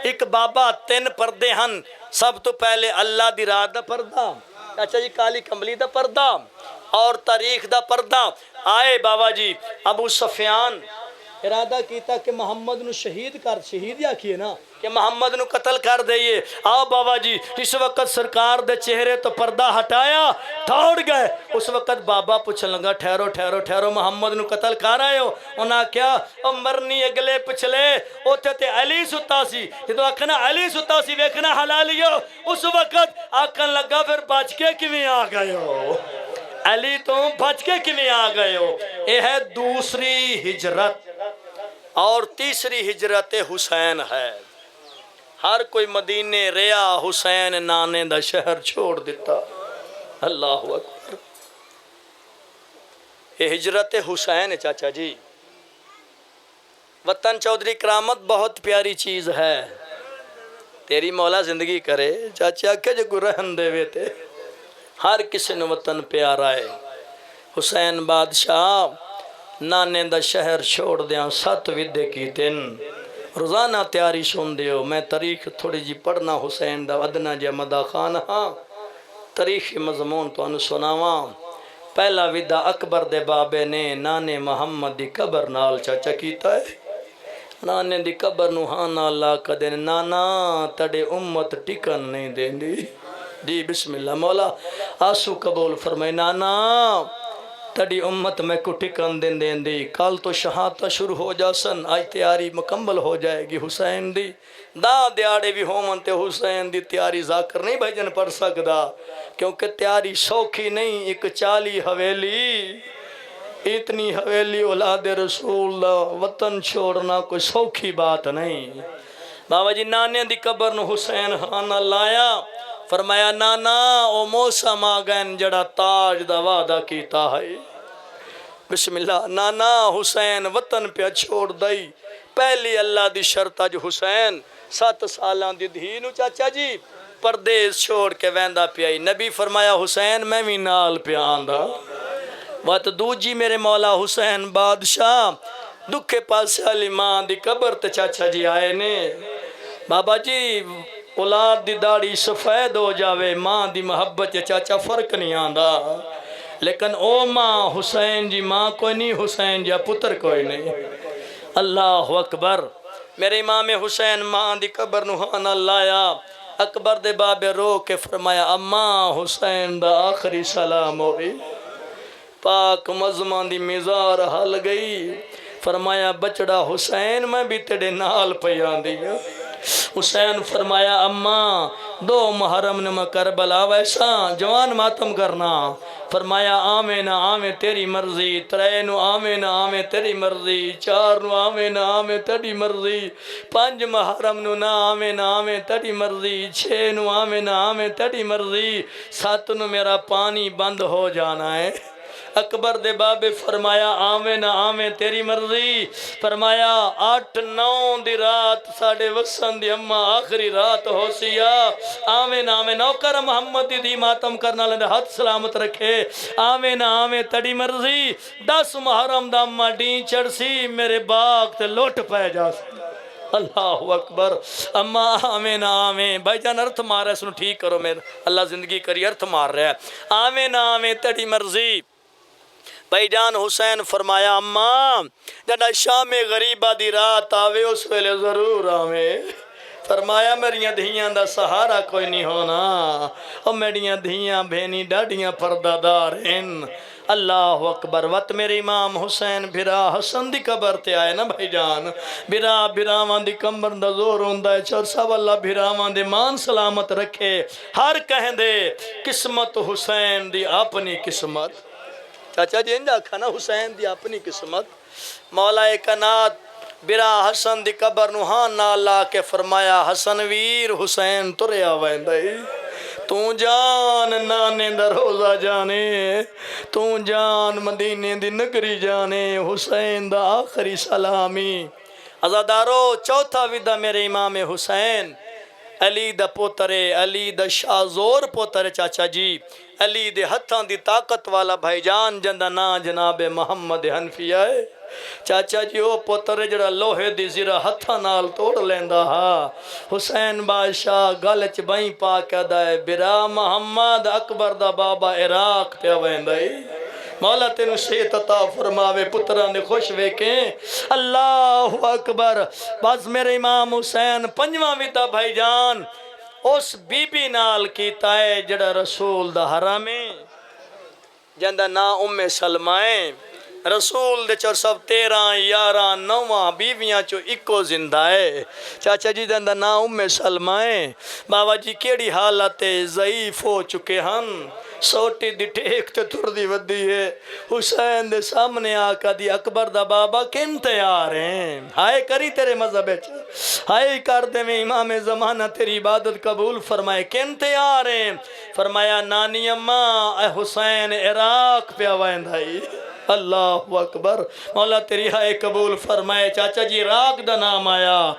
ایک بابا 3 پردے ہن سب تو پہلے اللہ دی رات دا پردہ اچھا جی کالی کمبلی دا پردہ اور تاریخ دا پردہ آئے بابا جی ابو سفیان ارادہ کیتا کہ محمد نو شہید یا کیے نا کہ محمد نو قتل کر دئیے آؤ بابا جی اس وقت سرکار دے چہرے تو پردہ ہٹایا دوڑ گئے اس وقت بابا پوچھن لگا ٹھہرو ٹھہرو ٹھہرو محمد نو قتل کر آئے ہو انہاں کیا او مرنی اگلے پچھلے اوتھے تے علی ستا سی جدو آکھنا علی ستا سی ویکھنا حلالیو اس وقت آکھن لگا پھر بچ کے کیویں آ گئے ہو علی تو بچ کے کیویں آ گئے ہو یہ ہے دوسری ہجرت اور تیسری ہجرت حسین ہے ہر کوئی مدینے ریا حسین نانے دا شہر چھوڑ دیتا اللہ اکبر یہ ہجرت حسین ہے چاچا جی وطن چودھری کرامت بہت پیاری چیز ہے تیری مولا زندگی کرے چاچا کہ جو گرہن دے وے تے ہر کسی نے وطن پیارا ہے حسین بادشاہ نانے دا شہر چھوڑ دیاں 7 ودے کی تین روزانہ تیاری سن دیو میں تاریخ تھوڑی جی پڑھنا حسین دا ادنا جے مدہ خان ہاں تاریخ مضمون تو انو سناواں پہلا ودہ اکبر دے بابے نے نانے محمد دی قبر نال چاچا کیتا ہے نانے دی قبر نو ہاں نالا کدے نانا تڑے امت ٹکن نہیں دیں دی جی بسم اللہ مولا آسو قبول فرمائے نانا تڑی امت میں کو ٹکن دن دین دی کل تو شہادت شروع ہو جاسن آج تیاری مکمل ہو جائے گی حسین دی دا دیاڑے بھی ہومن تے حسین دی تیاری ذاکر نہیں بھائی جن پڑھ سکدا کیونکہ تیاری سوکھی نہیں ایک 40 حویلی اتنی حویلی اولاد رسول دا وطن چھوڑنا کوئی سوکھی بات نہیں بابا جی نانے دی قبر نو حسین ہانا لایا فرمایا نانا او موسم آگئن جڑا تاج دا وعدہ کیتا ہے بسم اللہ نانا حسین وطن پہ چھوڑ دائی پہلی اللہ دی شرط جو حسین 7 سالان دی دھینو چاچا جی پردیس چھوڑ کے ویندہ پہ آئی نبی فرمایا حسین میں بھی نال پہ آندھا وقت دو جی میرے مولا حسین بادشاہ دکھے پاس علی ماں دی قبر تے چاچا جی آئے نے بابا جی اولاد دی داڑھی سفید ہو جاوے ماں دی محبت چاچا فرق نہیں آندا لیکن او ماں حسین جی ماں کوئی نہیں حسین جا پتر کوئی نہیں اللہ اکبر میرے امام حسین ماں دی قبر نوحانہ لایا اکبر دے بابے رو کے فرمایا اماں حسین دا آخری سلام ہوئی پاک مزمان دی مزار حل گئی فرمایا بچڑا حسین میں بھی تیرے نال پیان دیا حسین فرمایا اماں دو محرم نے میں کربلا ویسا جوان ماتم کرنا فرمایا آمیں نہ آمیں تیری مرضی ترے نو آمیں نہ آمیں تیری مرضی چار نو آمیں نہ آمیں تیری مرضی پانچ محرم نو نہ آمیں نہ آمیں تیری مرضی چھ نو آمیں نہ آمیں تیری مرضی سات نو میرا پانی بند ہو جانا ہے اکبر دے بابے فرمایا آمیں نہ آمیں تیری مرضی فرمایا 8-9 دی رات ساڑھے وسن دی اممہ آخری رات ہو سیا آمیں نہ آمیں نوکر محمد دی ماتم کرنا لندے ہاتھ سلامت رکھے آمیں نہ آمیں تیری مرضی 10 محرم دا اممہ ڈین چڑھ سی میرے باغ تے لوٹ پہ جا سی اللہ اکبر اما آمین آمین بھائی جان ارتھ مار رہا ہے سنو ٹھیک کرو میرے اللہ زندگی کری ارتھ مار رہا ہے آمین آمین تیری مرضی بھائی جان حسین فرمایا اماں جڑا شام غریبہ دی رات آوے اس ویلے ضرور آوے فرمایا میریاں دھیاں دا سہارا کوئی نہیں ہونا اور میریاں دھیاں بھینی ڈاڑیاں پردادار ہیں اللہ اکبر وقت میرے امام حسین بھرا حسن دی قبر تے آئے نا بھائی جان بھراوان دی کمبر دا زور ہوندہ ہے چرسا واللہ بھراوان دے مان سلامت رکھے ہر کہیں دے قسمت حسین دی اپنی قسمت چاچا جی انجا کھانا حسین دی اپنی قسمت مولا کائنات برا حسن دی قبر نوحان نالا کے فرمایا حسن ویر حسین تریا ویندائی تو جان نانے دا روزہ جانے تو جان مدینے دی نگری جانے حسین دا آخری سلامی عزادارو چوتھا ویدہ میرے امام حسین علی دا پوترے علی دا شازور پوترے چاچا جی علی دے ہتھاں دی طاقت والا بھائی جان جندہ نا جناب محمد حنفیہ ہے چاچا جی او پوترے جڑا لوہے دی زیرہ ہتھاں نال توڑ لیندہ ہا حسین بادشاہ گلچ بائیں پاکہ دائے برا محمد اکبر دا بابا عراق تے ویندائی مولا تینو صحت عطا فرماوے پتران نے خوش ویکیں اللہ اکبر بس میرے امام حسین پنجواں ویدہ بھائی جان اس بی بی نال کیتا ہے جڑا رسول دا حرامیں جندہ نا سلمائیں رسول دے چور سب 13-11-9 بیویاں چو اکو زندہ ہے چاچا جی دندہ نا سلمائیں بابا جی کیڑی حالت ضعیف ہو چکے ہن سوٹی دی ٹیک تے تھر دی ودی ہے حسین دے سامنے آقا دی اکبر دا بابا کن تیار ہیں ہائے کری تیرے مذہب ہائے کر دے میں امام زمانہ تیری عبادت قبول فرمائے کن تیار ہیں فرمایا نانی اماں اے حسین عراق پہ آوائندائی اللہ اکبر مولا تیری ہائے قبول فرمائے چاچا جی عراق دا نام آیا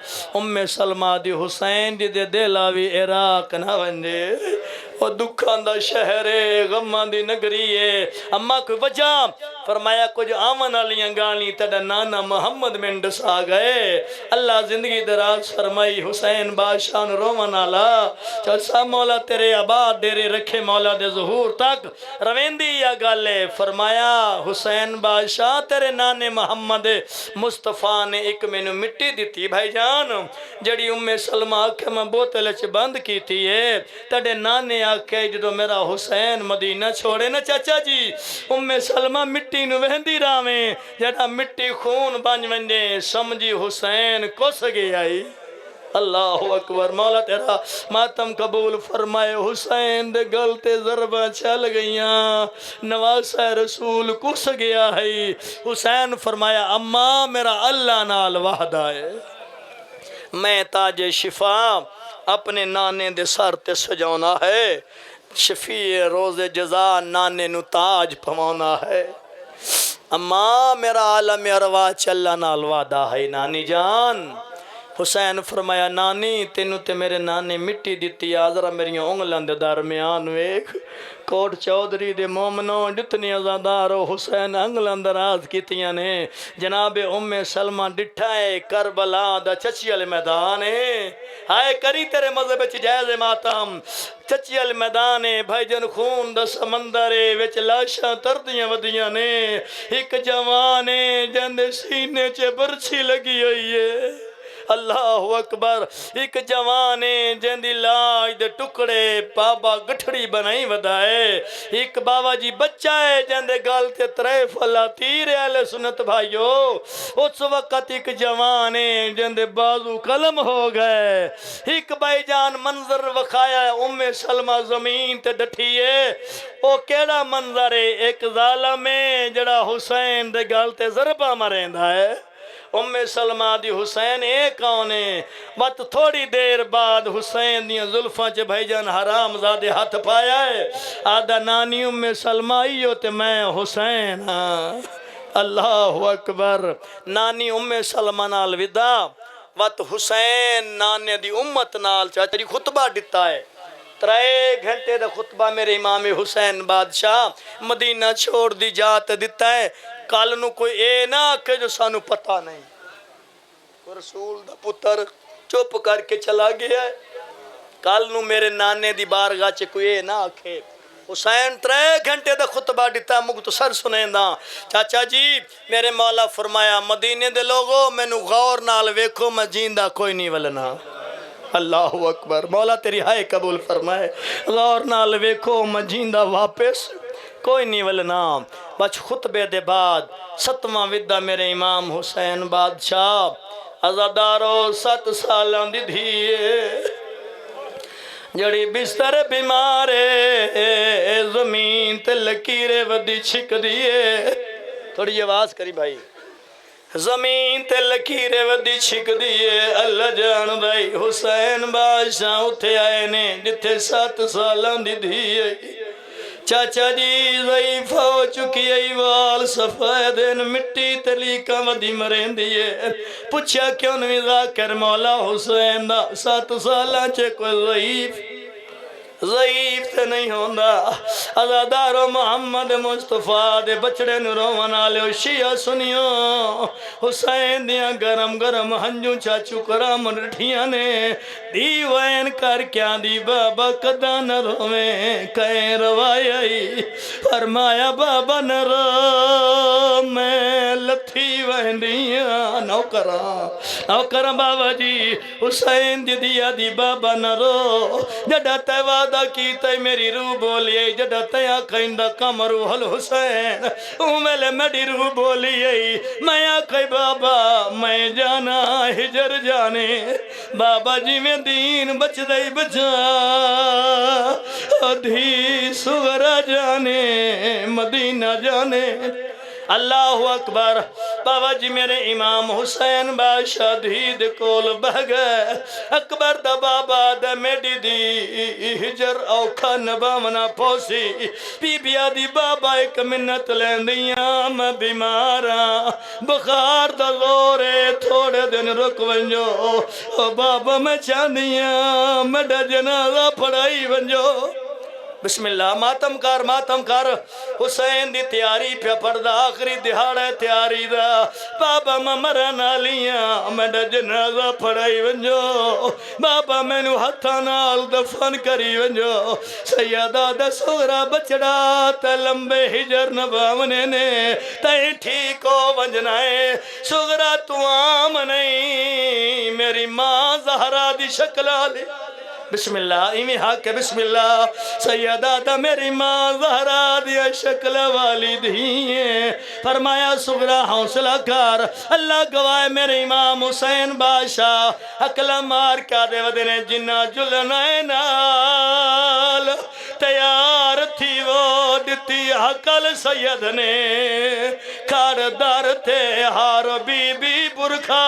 سلمہ دی حسین دی دے دلاوی عراق نہ ونجے اور دکھان دا شہر ہے غمان دی نگری ہے اماں کوئی وجہ فرمایا کچھ آمن علیاں گانی تیڑا نانا محمد منڈس آ گئے اللہ زندگی دراز فرمائی حسین بادشاہ رومن آلا چلسا مولا تیرے آباد دیرے رکھے مولا دے ظہور تک رویندی یا گالے فرمایا حسین بادشاہ تیرے نانے محمد مصطفیٰ نے ایک مینو مٹی دیتی بھائی جان جڑی سلمہ آکھے میں بوتل چ بند کی تھی ہے تیرے نانے آکھے جدو میرا حسین مدینہ چھوڑے نا چاچا جی سلمہ مٹی نو وہندی راویں جڑا مٹی خون بنج ونجے سمجھی حسین کو سگے آئی اللہ اکبر مولا تیرا ماتم قبول فرمائے حسین دے گلتے ضربہ چل گئیاں نواسہ رسول کس گیا ہے حسین فرمایا اماں میرا اللہ نال وحدہ ہے میں تاج شفا اپنے نانے دے سر تے سجاؤنا ہے شفیع روز جزا نانے نو تاج پوانا ہے اماں میرا عالم ارواح چلا نال وعدہ ہے نانی جان حسین فرمایا نانی تینوں تے میرے نانے مٹی دیتی آ ذرا میری انگلاں دے درمیان ویکھ کوٹ چودھری دے مومنوں جتنی ازادارو حسین انگلاں دراز کیتیاں نے جناب ام سلمہ ڈٹھا ہے کربلا دا چچی والے میدان ہے ہائے کری تیرے مذہب وچ جائز ماتم چچی والے میدان ہے بھائی جن خون دا سمندر ہے وچ لاشاں تردیاں ودیاں نے ایک جوان ہے جن دے سینے چ برچھی لگی ہوئی ہے اللہ اکبر ایک جوانے جندی لاج دے ٹکڑے بابا گٹھڑی بنائی ودائے ایک بابا جی بچہ ہے جندے گال تے ترے فلا تیر اہل سنت بھائیو اس وقت ایک جوانے جندے بازو قلم ہو گئے ایک بھائی جان منظر وکھایا ہے ام سلمہ زمین تے ڈٹھی ہے او کیڑا منظر ہے ایک ظالم ہے جڑا حسین دے گال تے ضربہ مریندا ہے ام سلمہ دی حسین ایک آنے بات تھوڑی دیر بعد حسین دیاں زلفاں چے بھائی جان حرام زادے ہاتھ پایا ہے آدھا نانی ام سلمہ آئیو تے میں حسین ہاں اللہ اکبر نانی ام سلمہ نال ودا وات حسین نانے دی امت نال چاچری خطبہ دیتا ہے 3 گھنٹے دا خطبہ میرے امام حسین بادشاہ مدینہ چھوڑ دی جات دیتا ہے کل نو کوئی اے نہ کہ جو سانو پتہ نہیں رسول دا پتر چپ کر کے چلا گیا ہے کل نو میرے نانے دی بارگاہ چ کوئی اے نہ آکھے حسین 3 گھنٹے دا خطبہ دیتا مختصر سنیں دا چاچا جی میرے مولا فرمایا مدینے دے لوگو مینو غور نال ویکھو میں جیندہ کوئی نہیں ولنا اللہ اکبر مولا تیری ہائے قبول فرمائے غور نال ویکھو میں جیندہ واپس کوئی نہیں ولنا بچ خطبے دے بعد 7واں ودا میرے امام حسین بادشاہ ازادارو 7 سالاں دی دھیے جڑی بستر بیمارے زمین تے لکیرے ودی چھک دیے تھوڑی آواز کری بھائی زمین تے لکیرے ودی چھک دیے اللہ جان بھائی حسین بادشاہ اٹھے آئے نے جتھے 7 سالاں دی دھیے چاچا جی ضعیف ہو چکی ایوال سفیدن مٹی تلیکہ ودی مرین دیئے پوچھا کیوں نہیں ذاکر مولا حسین دا 7 سالہ چے کوئی ضعیف تے نہیں ہوندہ ازادارو محمد مصطفیٰ دے بچڑے نروان آلے شیعہ سنیو حسین دیاں گرم گرم ہنجوں چاچو کرام رٹھیاں نے دیوین کر کیا دی بابا قدہ نہ رویں کہیں روائی فرمایا بابا نہ رو میں لتھی وہندیاں نوکران بابا جی حسین دی دیا دی بابا نہ رو جڑا تیواد کیتا میری روح بولی جڑا تیا کھائندہ کمرو حل حسین میلے میری روح بولی میں آکھائی بابا میں جانا ہجر جانے بابا جی میں دین بچ دائی بچا دھی سغرہ جانے مدینہ جانے اللہ اکبر بابا جی میرے امام حسین بادشاہ دید کول بہ گئے اکبر دا بابا دا میڈی دی ہجر اوکھا نبامنا پوسی بی بیا دی بابا ایک منت لین دیاں میں بیماراں بخار دا زورے تھوڑے دن رک ونجو بابا میں چاندیاں میڈا جنازہ پڑھائی ونجو بسم اللہ ماتم کار حسین دی تیاری پہ پردہ آخری دہاڑے تیاری دا بابا میں مرن آلیاں میڈا جنازہ پڑھائی ونجو بابا میں نو ہتھا نال دفن کری ونجو سیدہ دا سغرہ بچڑا تا لمبے ہجر نبامنے نے تائیں ٹھیکو ونجنائے سغرہ تو عام نہیں میری ماں زہرہ دی شکل آلے بسم اللہ ایمی حق ہے بسم اللہ سیدہ دا میری ماں زہرہ دیا شکل والی دھیئے فرمایا سغرہ حوصلہ کر اللہ گوائے میرے امام حسین بادشاہ اکلا مار کیا دے ودنے جنہ جلنائے نال تیار تھی وہ دیتی حقل سید نے کھار دار تھے ہار بی بی برکھا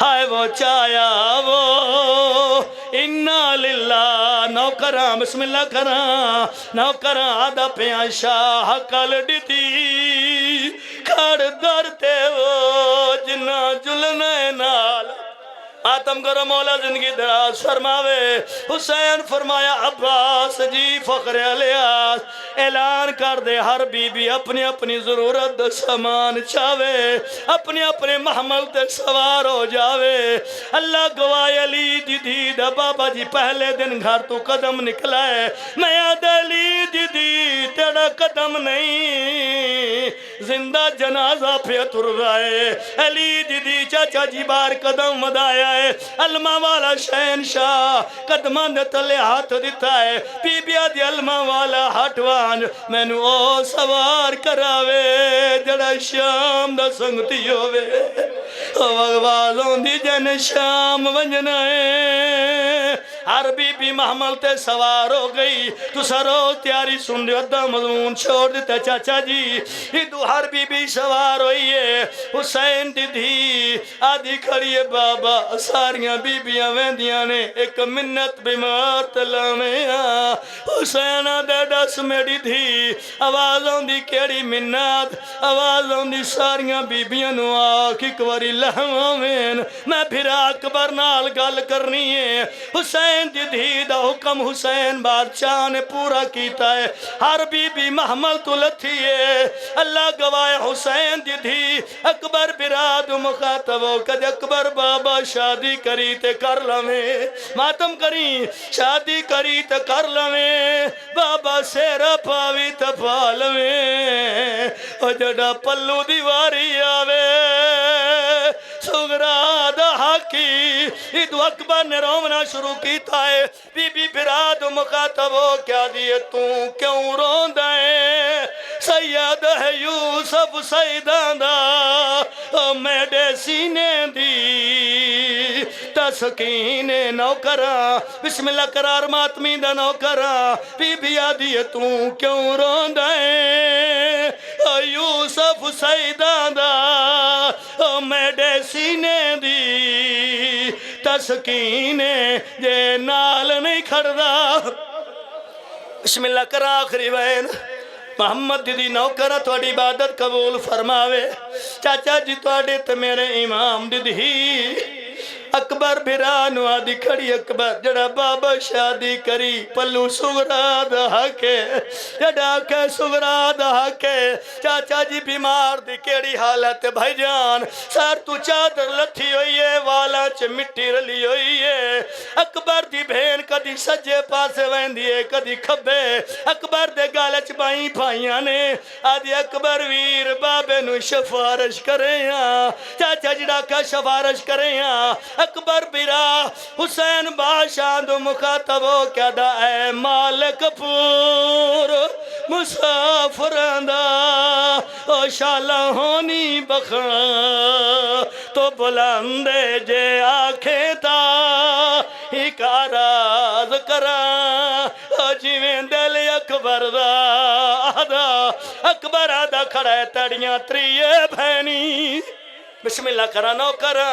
ہائے وہ چایا وہ انہا للہ نوکران بسم اللہ کران نوکران آدھا پیان شاہ کل ڈیتی کھڑ درتے وہ جنہ جلنے نال آتم کرو مولا زندگی دراز فرماوے حسین فرمایا عباس جی فخر الیاس اعلان کر دے ہر بی بی اپنی اپنی ضرورت دا سامان چاوے اپنے اپنے محمل تے سوار ہو جاوے اللہ گواہ علی دی دی دا بابا جی پہلے دن گھر تو قدم نکلا ہے میں یاد علی دی دی تیرا قدم نہیں زندہ جنازہ پہ تر رہا ہے علی دی دی چاچا جی بار قدم مدایا ہے علمہ والا شہنشاہ قدمان دے تلے ہاتھ دیتا ہے بی بیا دی علمہ والا ہٹوان میں نو او سوار کراوے جڑا شام دا سنگتی ہوئے وغوازوں دی جن شام ونجنا ہے ہر بی بی محمل تے سوار ہو گئی تو سرو تیاری سن دے ادھا مضمون چھوڑ دیتا چاچا جی ادھو ہر بی بی سوار ہوئی ہے حسین دی دی آدھی کھڑی ہے بابا ساریاں بی بیاں ویندیاں نے ایک منت بیمار تلامیں حسین دے ڈس میری دھی آوازوں دی کیڑی منت آوازوں دی ساریاں بی بیاں نو آکھ ایک واری لہواں میں پھر اکبر نال گل کرنی ہے حسین دی دھی دا حکم حسین بادشاہ نے پورا کیتا ہے ہر بی بی محمل تو لتھی ہے اللہ گواہ حسین دی دھی اکبر براد مخاطب ہو کد اکبر بابا شادی کری تے کر لویں ماتم کری شادی کری تے کر لویں بابا سیرہ پاوی تے پا لویں او جڑا پلو دیواری آوے سغرا دا حقی ادو اکبر نے رومنا شروع کیتا ہے بی بی براد مخاطب ہو کیا دیئے تو کیوں رون دائیں سید ہے یوسف سیدان دا میڈے سینے دی تسکین نوکرہ بسم اللہ قرار ماتمی دا نوکرہ بی بی آدیئے تو کیوں رون دائیں یوسف سیدان دا میڈے سینے دی تسکین جے نال نہیں کھڑدا بسم اللہ کرا آخری وین محمد دی نوکرہ توڑی عبادت قبول فرماوے چاچا جی توڑے تو میرے امام دی اکبر بھرانو آدھی کھڑی اکبر جڑا بابا شادی کری پلو سغرا دہا کے جڑا کے سغرا دہا کے چاچا جی بیمار دی کیڑی حالت بھائی جان سار تو چادر لتھی ہوئی ہے والا چھ مٹی رلی ہوئی ہے اکبر دی بھین کدی سجے پاسے ویندیے کدی کھبے اکبر دے گالچ بائیں بھائیاں نے آدھی اکبر ویر بابے نو شفارش کریں چاچا جڑا کا شفارش کریں اکبر برا حسین بادشاہ دو مخاطب ہو کیا دا اے مالک پور مسافران دا او شالہ ہونی بخان تو بلندے جے آنکھیں تا ہی کاراز کران جیویں دل اکبر دا آدھا اکبر آدھا کھڑے تڑیاں تریے بھینی بسم اللہ کرا نو کرا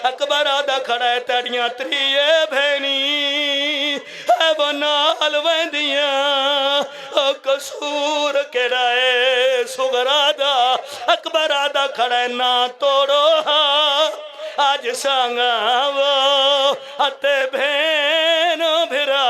اکبر آدھا کھڑا ہے تڑیاں تریے بھینی اے وہ نال ویندیاں قصور کے رائے سغرا دا اکبر آدھا کھڑا ہے نا توڑو آج سانگا وہ اتے بھینو بھرا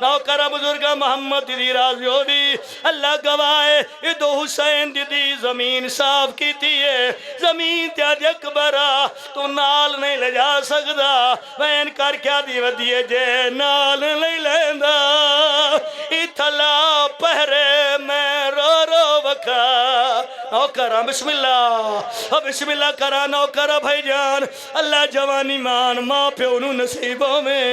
نوکرہ بزرگا محمد دی راضی ہو دی اللہ گوائے ادو حسین دی زمین صاف کی تیئے زمین تیاد اکبرہ تو نال نہیں لے جا سکتا وین کر کیا دی ودیے جے نال نہیں لیندہ اتھلا پہرے میں رو رو وکھا نوکرہ بسم اللہ کرا نوکرہ بھائی جان اللہ جوانی مان ماں پہ انہوں نصیبوں میں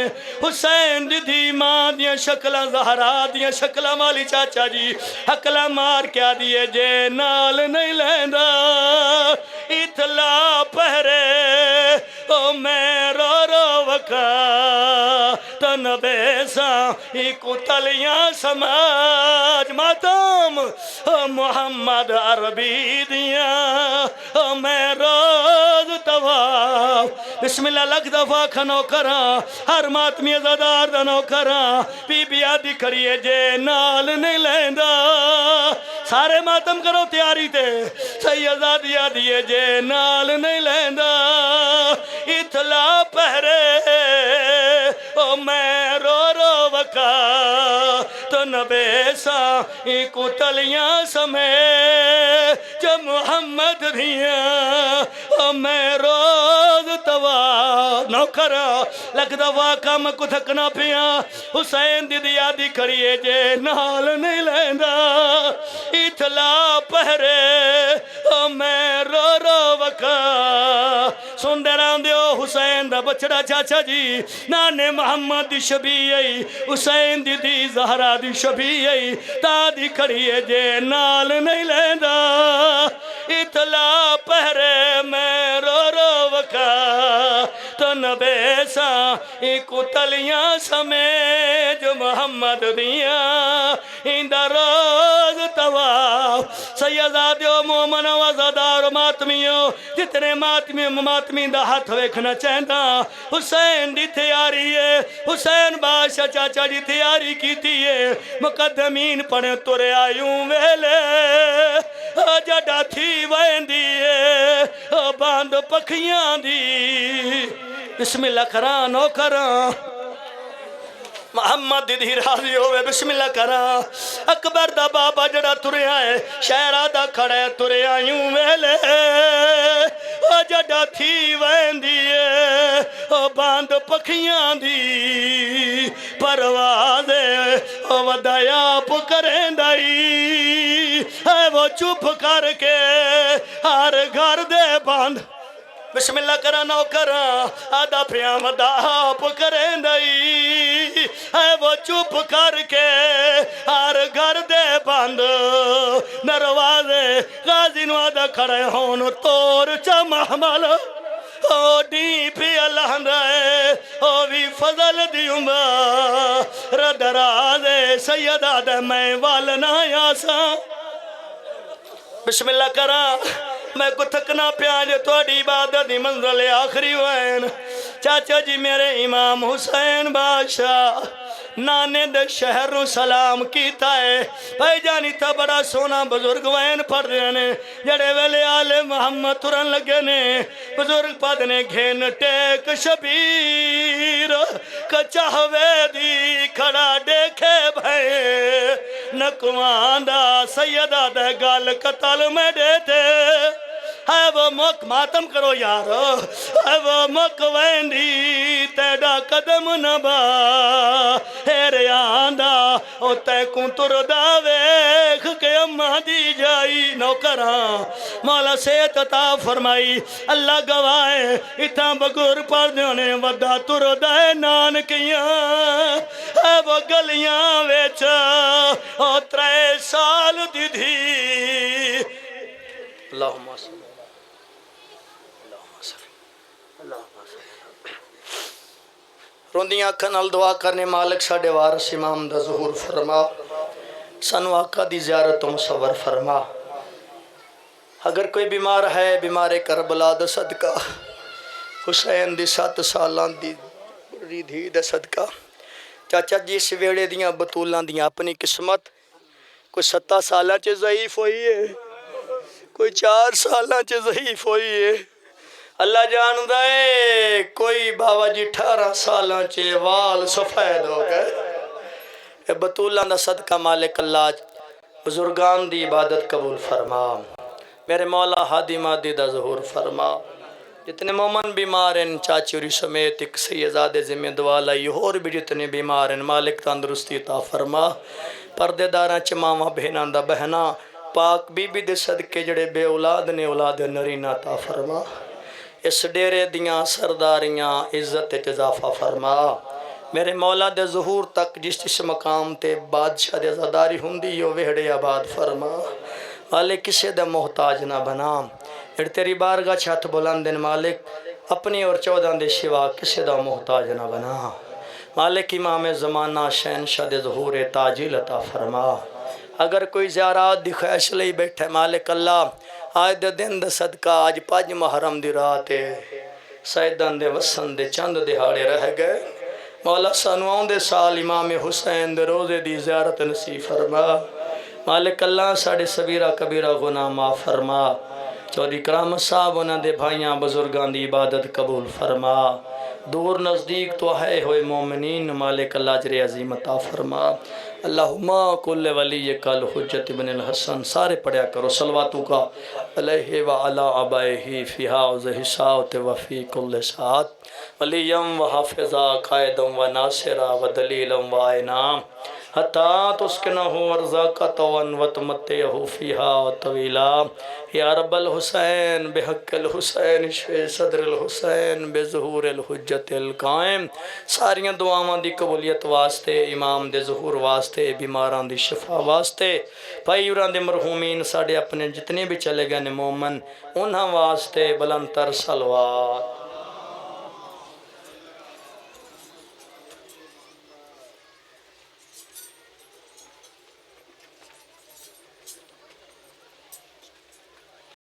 حسین دی ماں دیاں شکلہ زہرا دیاں شکلہ مالی چاچا جی حکلہ مار کیا دیئے جے نال نہیں لیندہ اتلا پہرے او میں رو رو وکا تنبے ساں ایکو تلیاں سماج ماتم محمد عربی دیاں میں روز تواف بسم اللہ لکھ دفعہ کھنو کراں ہر ماتمی ازادار دنو کراں بی بی آدھی کریے جے نال نہیں لیندہ سارے ماتم کرو تیاری تے سی ازادی آدھیے جے نال نہیں لیندہ اتلا تو نبیسا کو تلیاں سمے جو محمد دیاں میں روز توا نوکرا لگ دوا کام کو تھکنا پیا حسین دی دیا دی کھڑیے جے نال نہیں لیندہ اتلا پہرے میں رو رو وکا سن دے رہاں دیو حسین دا بچڑا چاچا جی نانے محمد دی شبیعی حسین دی دی زہرہ دی شبیعی تا دی کھڑیے جے نال نہیں لیندہ اتلا پہرے میں رو رو وکا تو نبیسا ایکو تلیاں سمے جو محمد دیاں اندہ روز تواف سیدادیو مومن وزادار ماتمیوں جتنے ماتمی دا ہاتھ ویکھنا چاہتا حسین دی تیاری ہے حسین بادشاہ چاچا دی تیاری کی تھی ہے مقدمین پڑھیں تورے آیوں ویلے جڑا تھی وین دیئے باند پکھیاں دی بسم اللہ کران او کران محمد دی راضی ہوئے بسم اللہ کران اکبر دا بابا جڑا ترے آئے شہرہ دا کھڑے ترے آئیوں ویلے جڑا تھی وین دیئے باند پکھیاں دی پروازے ودایا پکریں دائی وہ چپ کر کے ہر گھر دے باند بسم اللہ کرنا کرا آدھا پیام دا آپ کریں دائی وہ چپ کر کے ہر گھر دے بند دروازے غازی نو آدھا کھڑے ہون تور چمحمل ڈی پی اللہ دے بھی فضل دیومبا ردرازے سیدہ دے میں والنا یاسا بسم اللہ کرا میں کو تھکنا پیاج توڑی عبادت دی منزل آخری وین چاچا جی میرے امام حسین بادشاہ نانے دے شہر نو سلام کیتا ہے بھائی جانی تھا بڑا سونا بزرگ وین پڑھ رہے نے جڑے ویلے آل محمد ترن لگے نے بزرگ پد نے گھین ٹیک شبیر کچاہوے دی کھڑا دیکھے بھائی نکوان دا سیدہ دے گال قتل میں دیتے ہے وہ موک ماتم کرو یارو ہے وہ موک ویندی تیڑا قدم نبا ہیرے آندہ او تے کن تردہ ویخ کے اممہ دی جائی نوکران مولا سیت عطا فرمائی اللہ گوائے اتھا بگر پر دیونے ودہ تردہ نان کیاں ہے وہ گلیاں ویچا او 3 سال دی دی اللہم صلی روندیاں کھنال دعا کرنے مالک ساڑے وارث امام دا ظہور فرما سانو آقا دی زیارت مصور فرما اگر کوئی بیمار ہے بیمار کربلا دا صدقہ حسین دی 7 سالان دی بڑی دھی دا صدقہ چاچا جی اس ویڑے دیاں بطولاں دیاں اپنی قسمت کوئی 7 سالہ چے ضعیف ہوئی ہے کوئی 4 سالہ چے ضعیف ہوئی ہے اللہ جان دائے کوئی بابا جی 18 سالاں چے وال سفید ہو گئے اے بطولاں دا صدقہ مالک اللہ بزرگان دی عبادت قبول فرما میرے مولا ہادی مادی دا ظہور فرما جتنے مومن بیمار ہیں چاچوری سمیت ایک سیدزادے ذمہ دعا لائی اور بھی جتنے بیمار ہیں مالک تندرستی عطا فرما پردے داراں چماواں بہناں دا بہنا پاک بی بی دے صدقے جڑے بے اولاد نے اولاد نرینہ عطا فرما اس ڈیرے دیاں سرداریاں عزت اضافہ فرما میرے مولا دے ظہور تک جس مقام تے بادشاہ دے زداری ہوندی یو وہڑے آباد فرما مالک کسے دے محتاج نہ بنا اڑ تیری بارگاہ چھت بلندن مالک اپنی اور 14 دے شوا کسے دا محتاج نہ بنا مالک امام زمانہ شہنشاہ دے ظہور تاجیل عطا فرما اگر کوئی زیارات دی خواہش لئی بیٹھے مالک اللہ آج دے دن دے صدقہ آج 5 محرم دی رات سیدان دے وسن دے چند دہاڑے رہ گئے مولا سانوان دے سال امام حسین دے روزے دی زیارت نصیب فرما مالک اللہ ساڑھے صبیرہ کبیرہ گناہ معاف فرما چودھری کرامت صاحب انہاں دے بھائیاں بزرگان دی عبادت قبول فرما دور نزدیک تو ہے ہوئے مومنین مالک اللہ اجر عظیم عطا فرما اللہم کل ولی کل حجت ابن الحسن، سارے پڑھیا کرو صلواتوں کا علیہ وعلا آبائہ فی حاضہ ساعت وفی کل ساعت، ولیم و حافظہ قائدم و ناصرہ و دلیلم و آئینام حتی تسکنہو ارزاقتون و تمتعہو فیہا و طویلا، یا رب الحسین بحق الحسین شفی صدر الحسین بظہور الحجت القائم۔ ساریاں دعاواں دی قبولیت واسطے، امام دے ظہور واسطے، بیماران دی شفا واسطے، بھائیوران دے مرحومین ساڑے اپنے جتنے بھی چلے گئے مومن انہاں واسطے بلند تر صلوات۔